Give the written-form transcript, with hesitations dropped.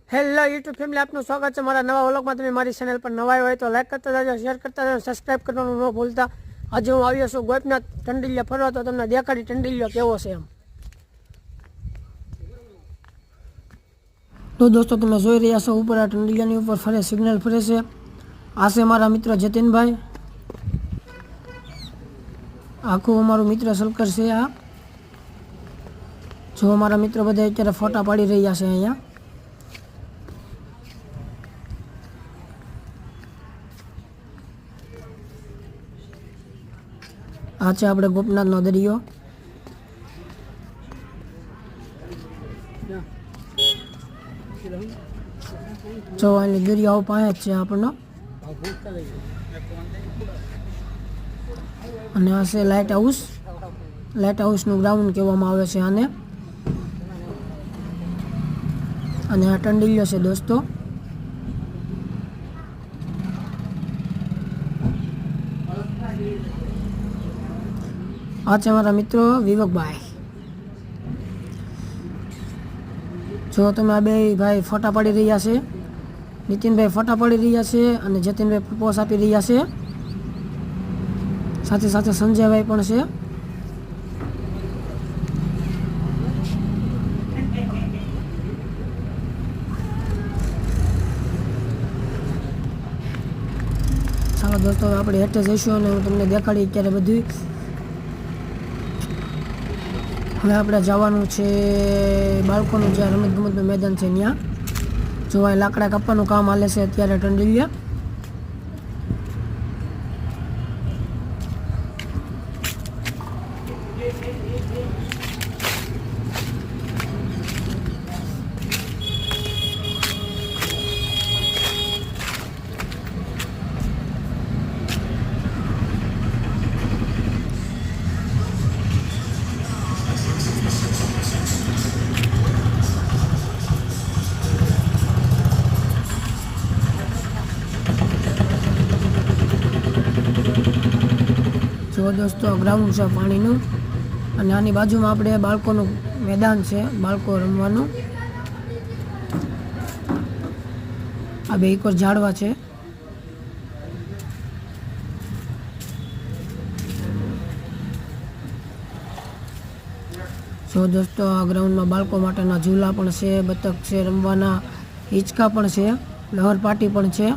Hello YouTube family, આપનું સ્વાગત છે મારા નવા વ્લોગમાં। તમે મારી ચેનલ પર નવા હોય તો લાઈક કરતા જાજો, શેર કરતા જાજો, સબસ્ક્રાઈબ કરવાનું ન ભૂલતા। આજે હું આવ્યો છું ગોપનાથ ટંડિલિયા ફરવા, તો તમને દેખાડી ટંડિલિયો કેવો છે એમ। તો દોસ્તો, તમે જોઈ રહ્યા છો ઉપર આ ટંડિલિયાની ઉપર ફરે સિગ્નલ ફરે છે। આ છે મારા મિત્ર જતીનભાઈ, આખું અમારું મિત્ર સર્કલ છે આ। જો અમારા મિત્રો બધા અત્યારે ફોટા પાડી રહ્યા છે અહીંયા। આ છે આપણે ગોપનાથનો દરિયો। જો અહીં દરિયાઓ પાસે જ છે આપણનો, અને આ છે લાઇટ હાઉસ। લાઇટ હાઉસનું ગ્રાઉન્ડ કહેવામાં આવે છે આને, અને આ ટંડિલિયો છે દોસ્તો। આ છે મારા મિત્રો વિવેકભાઈ। જો તમે આ બે ભાઈ ફોટા પાડી રહ્યા છે, નીતિનભાઈ ફોટા પાડી રહ્યા છે અને જતીનભાઈ પ્રપોઝ આપી રહ્યા છે, સાથે સાથે સંજયભાઈ પણ છે। ચાલો દોસ્તો, આપણે હેઠે જઈશું અને હું તમને દેખાડી અત્યારે બધું। હવે આપણે જવાનું છે બાળકોનું જ્યાં રમતગમતનું મેદાન છે ત્યાં। જો આ લાકડા કાપવાનું કામ હાલે છે અત્યારે ટંડિલિયા। જો દોસ્તો, ગ્રાઉન્ડ છે પાણીનું, અને આની બાજુમાં આપણે બાળકોનું મેદાન છે, બાળકો રમવાનું। આ બે એક ઝાડવા છે। જો દોસ્તો, આ ગ્રાઉન્ડમાં બાળકો માટેના ઝૂલા પણ છે, બતક છે રમવાના, હિંચકા પણ છે, લહર પાટી પણ છે।